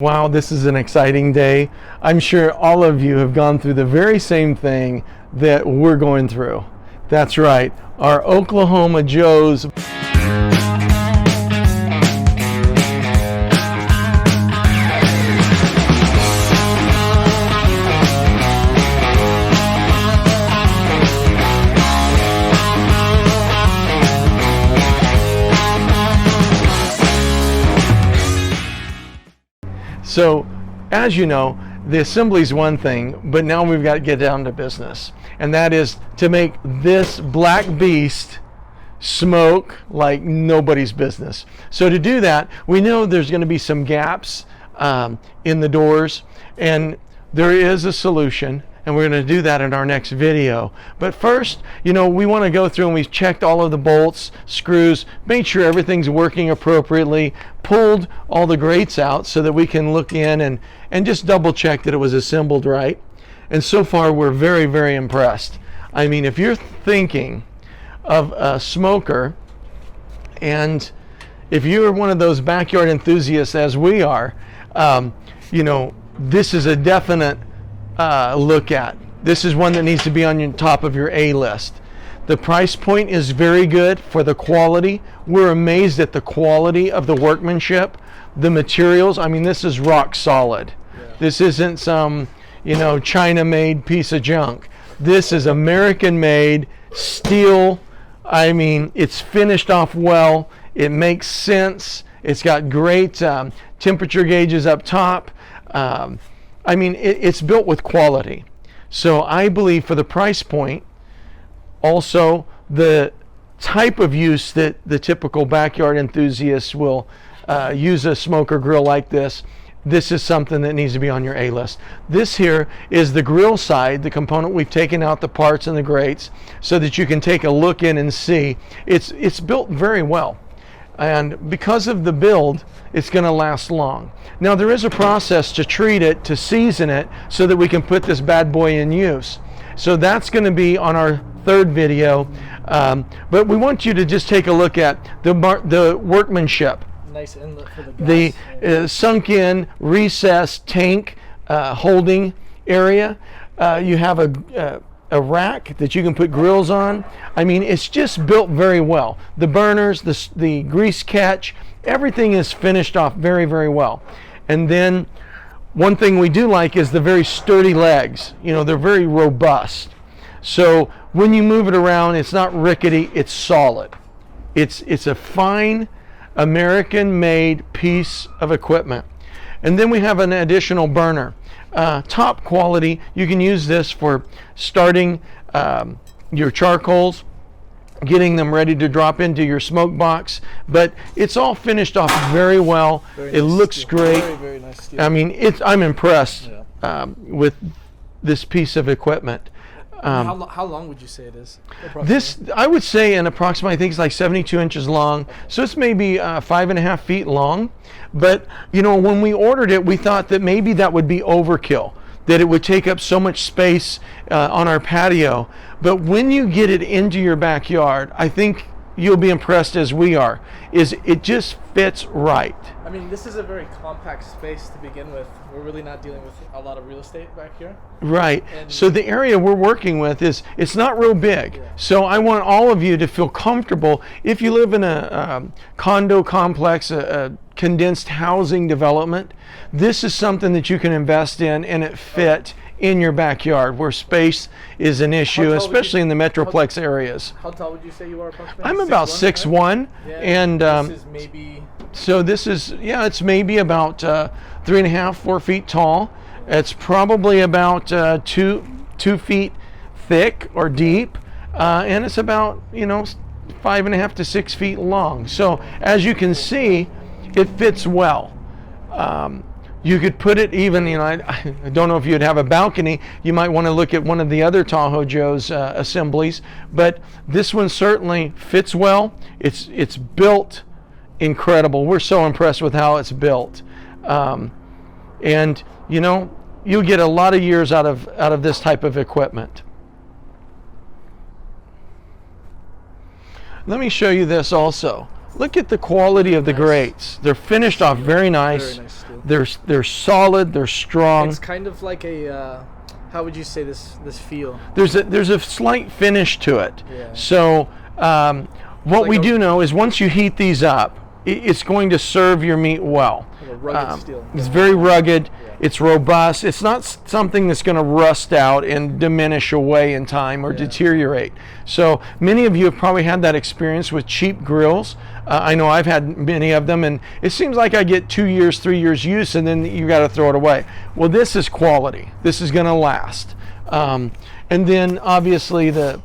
Wow, this is an exciting day. I'm sure all of you have gone through the very same thing that we're going through. That's right, our Oklahoma Joes. So, as you know, the assembly is one thing, but now we've got to get down to business. And that is to make this black beast smoke like nobody's business. So to do that, we know there's going to be some gaps in the doors, and there is a solution. And we're going to do that in our next video. But first, we want to go through and we've checked all of the bolts, screws, made sure everything's working appropriately, pulled all the grates out so that we can look in and just double check that it was assembled right. And so far, we're very, very impressed. I mean, if you're thinking of a smoker, and if you're one of those backyard enthusiasts as we are, this is a definite look at. This is one that needs to be on your top of your A list. The price point is very good for the quality. We're amazed at the quality of the workmanship, the materials. I mean, this is rock solid. Yeah. This isn't some, China-made piece of junk. This is American-made steel. I mean, it's finished off well. It makes sense. It's got great temperature gauges up top. I mean, it's built with quality. So I believe for the price point, also the type of use that the typical backyard enthusiast will use a smoker grill like this is something that needs to be on your A list. This here is the grill side, the component we've taken out the parts and the grates so that you can take a look in and see. It's built very well. And because of the build, it's going to last long. Now there is a process to treat it, to season it, so that we can put this bad boy in use. So that's going to be on our third video. But we want you to just take a look at the workmanship. Nice inlet for the gas. The sunk in, recessed tank holding area. You have a rack that you can put grills on. I mean, it's just built very well. The burners, the grease catch, everything is finished off very, very well. And then one thing we do like is the very sturdy legs. They're very robust. So when you move it around, it's not rickety, it's solid. It's a fine American-made piece of equipment. And then we have an additional burner. Top quality. You can use this for starting your charcoals, getting them ready to drop into your smoke box, but it's all finished off very well. It looks great. Very, very nice steel. I mean, I'm impressed with this piece of equipment. How long would you say it is? This, I would say, an approximately, I think it's like 72 inches long. So it's maybe 5.5 feet long. But, when we ordered it, we thought that maybe that would be overkill, that it would take up so much space on our patio. But when you get it into your backyard, I think you'll be impressed as we are. It just fits right. I mean, this is a very compact space to begin with. We're really not dealing with a lot of real estate back here. Right. So the area we're working with it's not real big. Yeah. So I want all of you to feel comfortable. If you live in a condo complex, a condensed housing development, this is something that you can invest in and it fit in your backyard where space is an issue, especially in the metroplex areas. How tall would you say you are approximately? I'm about 6'1", right? Yeah, and this is maybe... So this is, it's maybe about 3.5, 4 feet tall. It's probably about 2 feet thick or deep, and it's about 5.5 to 6 feet long. So as you can see, it fits well. You could put it even, I don't know if you'd have a balcony. You might want to look at one of the other Tahoe Joe's assemblies, but this one certainly fits well. It's built incredible. We're so impressed with how it's built. And you'll get a lot of years out of this type of equipment. Let me show you this also. look at the quality of the grates. They're finished off very nice. Very nice steel. They're solid. They're strong. It's kind of like a how would you say this feel? There's a slight finish to it. Yeah. So what like we do know is once you heat these up, it's going to serve your meat well. Like a rugged steel. It's very rugged. Yeah. It's robust. It's not something that's going to rust out and diminish away in time or deteriorate. So many of you have probably had that experience with cheap grills. I know I've had many of them, and it seems like I get 2 years, 3 years use, and then you got to throw it away. Well, this is quality. This is going to last. And then obviously the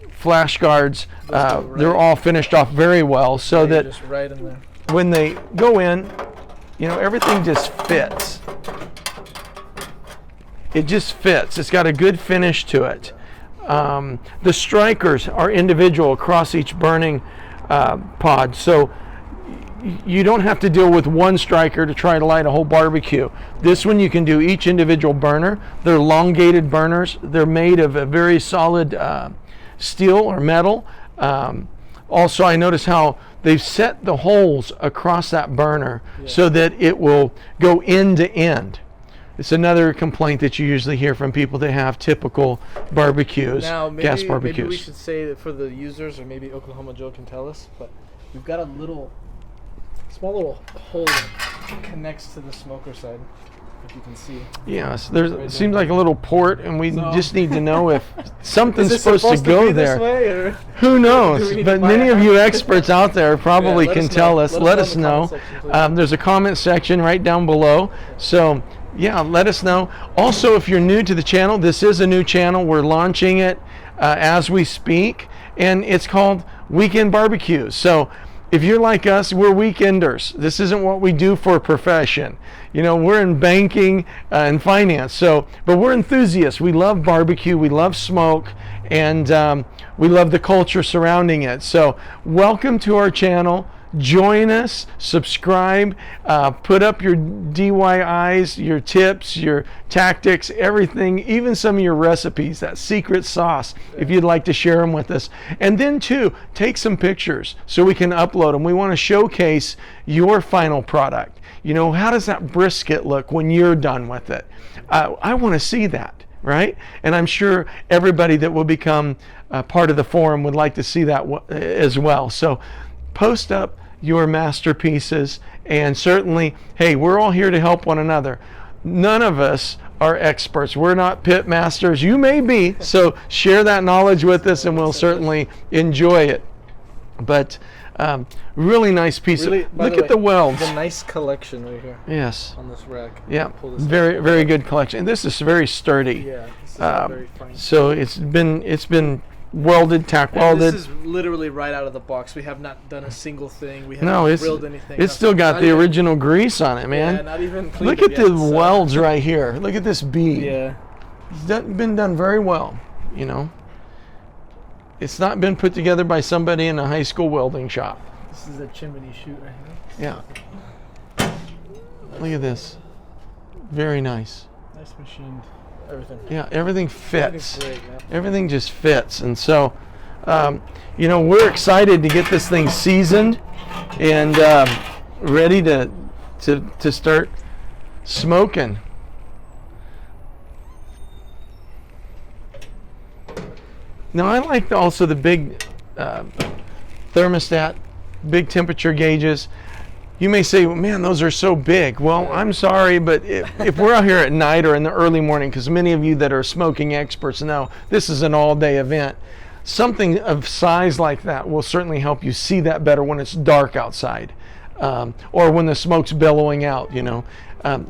flash guards, they're all finished off very well, so that just right in there. when they go in, you know, everything just fits. It just fits. It's got a good finish to it. The strikers are individual across each burning pod, so you don't have to deal with one striker to try to light a whole barbecue. This one you can do each individual burner. They're elongated burners. They're made of a very solid steel or metal. Also, I notice how they've set the holes across that burner so that it will go end to end. It's another complaint that you usually hear from people that have typical barbecues, Now, maybe, gas barbecues. Maybe we should say that for the users, or maybe Oklahoma Joe can tell us, but we've got a small little hole that connects to the smoker side, if you can see. Yes, it seems like a little port, and we So- just need to know if something's Is this supposed to go be there. This way, or? Who Do knows? we need But to buy many a of you house? experts out there probably let can us know. tell us. Let us in the know. comment section, please. There's a comment section right down below. So yeah, let us know. Also, if you're new to the channel, this is a new channel. We're launching it as we speak, and it's called Weekend Barbecues. So if you're like us, we're weekenders. This isn't what we do for a profession. You know, we're in banking and finance. So, but we're enthusiasts. We love barbecue. We love smoke, and we love the culture surrounding it. So, welcome to our channel. Join us, subscribe, put up your DIYs, your tips, your tactics, everything, even some of your recipes, that secret sauce, if you'd like to share them with us. And then too, take some pictures so we can upload them. We want to showcase your final product. You know, how does that brisket look when you're done with it? I want to see that, right? And I'm sure everybody that will become part of the forum would like to see that as well. So post up your masterpieces, and certainly, hey, we're all here to help one another. None of us are experts. We're not pit masters. You may be, so share that knowledge with us, and we'll certainly enjoy it. But really nice piece. Really, Look at the welds. The nice collection right here. Yes. On this rack. Yeah. Pull this Very, very good collection. And this is very sturdy. Yeah. This is very fine. So it's been welded, tack And welded. this is literally right out of the box. We have not done a single thing. We haven't No, grilled anything. it's still got the original grease on it, man. Yeah, not even cleaned Look it at the yet, so- welds right here. Look at this bead. Yeah. It's been done very well, you know. It's not been put together by somebody in a high school welding shop. This is a chimney chute right here. Yeah. Look at this. Very nice. Nice machined everything. Yeah, everything fits. Everything's great, man. Everything just fits. And so, you know, we're excited to get this thing seasoned and ready to start smoking. Now, I like also the big thermostat, big temperature gauges. You may say, well, man, those are so big. Well, I'm sorry, but if we're out here at night or in the early morning, because many of you that are smoking experts know this is an all-day event, something of size like that will certainly help you see that better when it's dark outside, or when the smoke's billowing out, you know.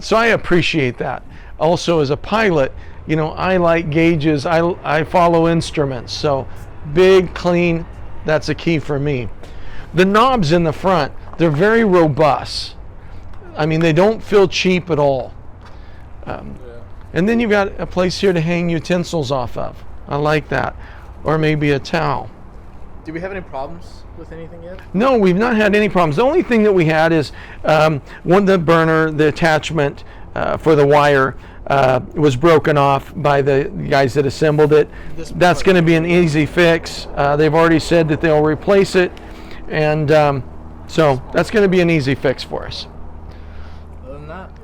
So I appreciate that. Also, as a pilot, you know, I like gauges. I follow instruments. So big, clean, that's a key for me. The knobs in the front, they're very robust. I mean, they don't feel cheap at all. And then you've got a place here to hang utensils off of. I like that. Or maybe a towel. Do we have any problems with anything yet? No, we've not had any problems. The only thing that we had is the burner, the attachment for the wire was broken off by the guys that assembled it. That's going to be an easy fix. They've already said that they'll replace it. And so that's going to be an easy fix for us.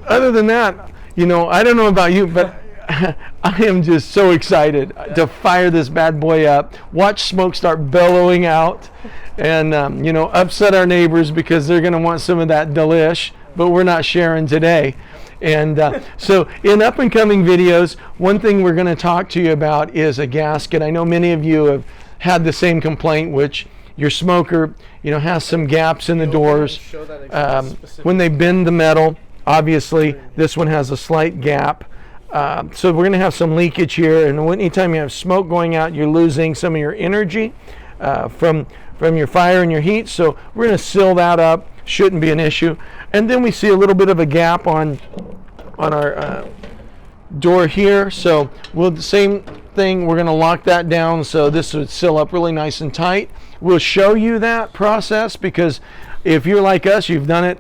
Other than that, you know, I don't know about you, but I am just so excited to fire this bad boy up, watch smoke start billowing out, and you know, upset our neighbors because they're going to want some of that delish, but we're not sharing today. And so in up and coming videos, one thing we're going to talk to you about is a gasket. I know many of you have had the same complaint, which your smoker, you know, has some gaps in the doors. When they bend the metal, obviously this one has a slight gap. So we're going to have some leakage here, and anytime you have smoke going out, you're losing some of your energy from your fire and your heat. So we're going to seal that up. Shouldn't be an issue. And then we see a little bit of a gap on our door here. So the same thing. We're going to lock that down so this would seal up really nice and tight. We'll show you that process because if you're like us, you've done it.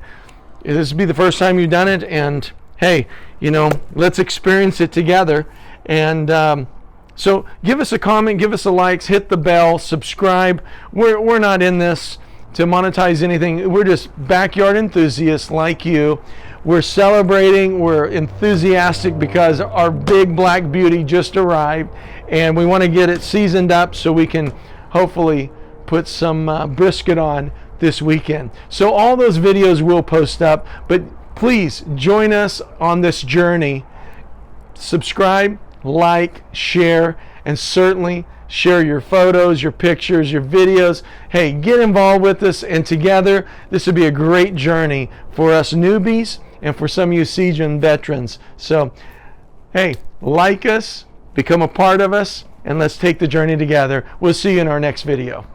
This will be the first time you've done it, and hey, you know, let's experience it together. And so give us a comment, give us a likes, hit the bell, subscribe. We're not in this to monetize anything. We're just backyard enthusiasts like you. We're celebrating, we're enthusiastic because our big black beauty just arrived, and we want to get it seasoned up so we can hopefully put some brisket on this weekend. So all those videos we'll post up, but please join us on this journey. Subscribe, like, share, and certainly share your photos, your pictures, your videos. Hey, get involved with us, and together this would be a great journey for us newbies and for some of you seasoned veterans. So hey, like us, become a part of us, and let's take the journey together. We'll see you in our next video.